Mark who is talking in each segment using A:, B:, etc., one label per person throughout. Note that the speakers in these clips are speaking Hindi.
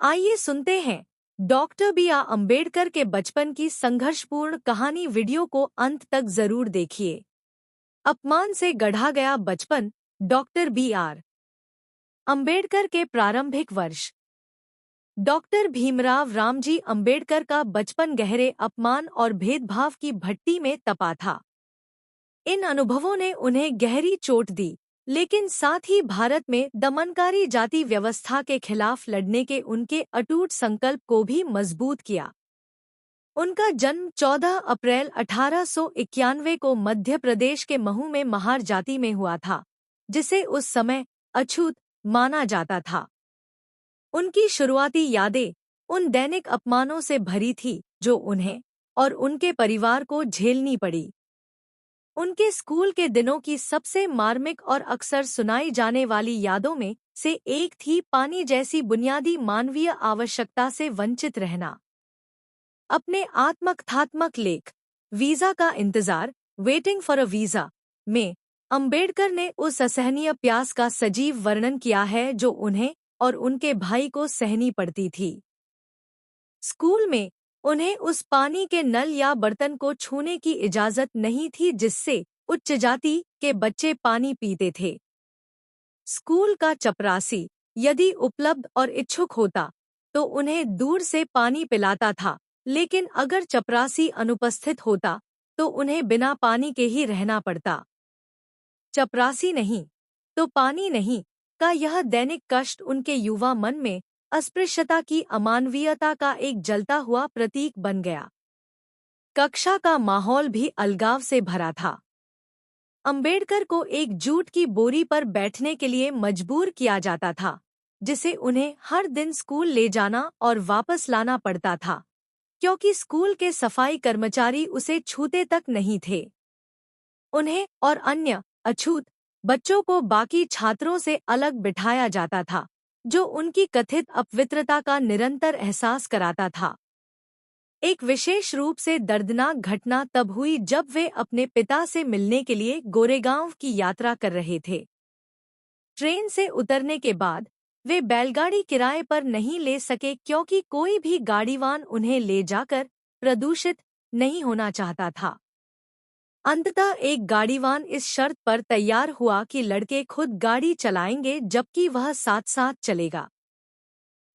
A: आइए सुनते हैं डॉक्टर बी आर अम्बेडकर के बचपन की संघर्षपूर्ण कहानी। वीडियो को अंत तक जरूर देखिए। अपमान से गढ़ा गया बचपन। डॉक्टर बी आर अम्बेडकर के प्रारंभिक वर्ष। डॉक्टर भीमराव रामजी अम्बेडकर का बचपन गहरे अपमान और भेदभाव की भट्टी में तपा था। इन अनुभवों ने उन्हें गहरी चोट दी, लेकिन साथ ही भारत में दमनकारी जाति व्यवस्था के खिलाफ लड़ने के उनके अटूट संकल्प को भी मजबूत किया। उनका जन्म 14 अप्रैल 1891 को मध्य प्रदेश के महू में महार जाति में हुआ था, जिसे उस समय अछूत माना जाता था। उनकी शुरुआती यादें उन दैनिक अपमानों से भरी थी जो उन्हें और उनके परिवार को झेलनी पड़ी। उनके स्कूल के दिनों की सबसे मार्मिक और अक्सर सुनाई जाने वाली यादों में से एक थी पानी जैसी बुनियादी मानवीय आवश्यकता से वंचित रहना। अपने आत्मकथात्मक लेख वीजा का इंतजार, वेटिंग फॉर अ वीजा, में अंबेडकर ने उस असहनीय प्यास का सजीव वर्णन किया है जो उन्हें और उनके भाई को सहनी पड़ती थी। स्कूल में उन्हें उस पानी के नल या बर्तन को छूने की इजाजत नहीं थी जिससे उच्च जाति के बच्चे पानी पीते थे। स्कूल का चपरासी यदि उपलब्ध और इच्छुक होता तो उन्हें दूर से पानी पिलाता था, लेकिन अगर चपरासी अनुपस्थित होता तो उन्हें बिना पानी के ही रहना पड़ता। चपरासी नहीं तो पानी नहीं का यह दैनिक कष्ट उनके युवा मन में अस्पृश्यता की अमानवीयता का एक जलता हुआ प्रतीक बन गया। कक्षा का माहौल भी अलगाव से भरा था। अंबेडकर को एक जूट की बोरी पर बैठने के लिए मजबूर किया जाता था, जिसे उन्हें हर दिन स्कूल ले जाना और वापस लाना पड़ता था, क्योंकि स्कूल के सफाई कर्मचारी उसे छूते तक नहीं थे। उन्हें और अन्य अछूत बच्चों को बाकी छात्रों से अलग बिठाया जाता था, जो उनकी कथित अपवित्रता का निरंतर एहसास कराता था। एक विशेष रूप से दर्दनाक घटना तब हुई जब वे अपने पिता से मिलने के लिए गोरेगांव की यात्रा कर रहे थे। ट्रेन से उतरने के बाद वे बैलगाड़ी किराए पर नहीं ले सके क्योंकि कोई भी गाड़ीवान उन्हें ले जाकर प्रदूषित नहीं होना चाहता था। अंततः एक गाड़ीवान इस शर्त पर तैयार हुआ कि लड़के खुद गाड़ी चलाएंगे जबकि वह साथ साथ चलेगा।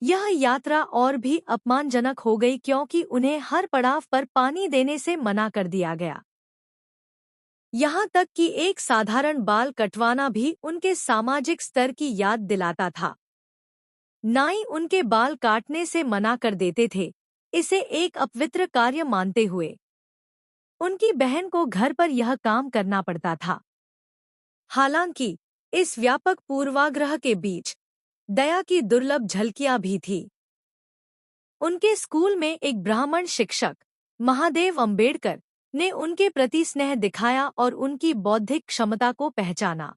A: यह यात्रा और भी अपमानजनक हो गई क्योंकि उन्हें हर पड़ाव पर पानी देने से मना कर दिया गया। यहाँ तक कि एक साधारण बाल कटवाना भी उनके सामाजिक स्तर की याद दिलाता था। नाई उनके बाल काटने से मना कर देते थे, इसे एक अपवित्र कार्य मानते हुए। उनकी बहन को घर पर यह काम करना पड़ता था। हालांकि इस व्यापक पूर्वाग्रह के बीच दया की दुर्लभ झलकियां भी थी। उनके स्कूल में एक ब्राह्मण शिक्षक महादेव अम्बेडकर ने उनके प्रति स्नेह दिखाया और उनकी बौद्धिक क्षमता को पहचाना।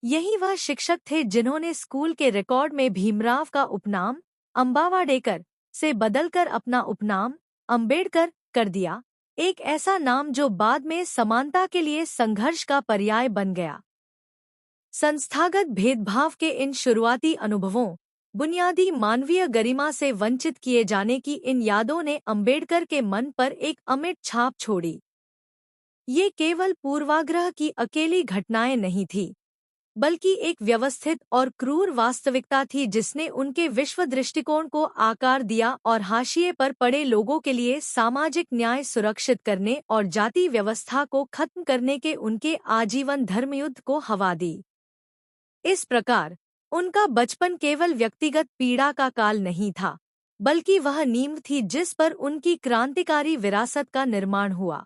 A: यही वह शिक्षक थे जिन्होंने स्कूल के रिकॉर्ड में भीमराव का उपनाम अम्बावाडेकर से बदलकर अपना उपनाम अम्बेडकर कर दिया, एक ऐसा नाम जो बाद में समानता के लिए संघर्ष का पर्याय बन गया। संस्थागत भेदभाव के इन शुरुआती अनुभवों, बुनियादी मानवीय गरिमा से वंचित किए जाने की इन यादों ने अम्बेडकर के मन पर एक अमिट छाप छोड़ी। ये केवल पूर्वाग्रह की अकेली घटनाएं नहीं थी, बल्कि एक व्यवस्थित और क्रूर वास्तविकता थी जिसने उनके विश्व दृष्टिकोण को आकार दिया और हाशिए पर पड़े लोगों के लिए सामाजिक न्याय सुरक्षित करने और जाति व्यवस्था को खत्म करने के उनके आजीवन धर्मयुद्ध को हवा दी। इस प्रकार उनका बचपन केवल व्यक्तिगत पीड़ा का काल नहीं था, बल्कि वह नींव थी जिस पर उनकी क्रांतिकारी विरासत का निर्माण हुआ।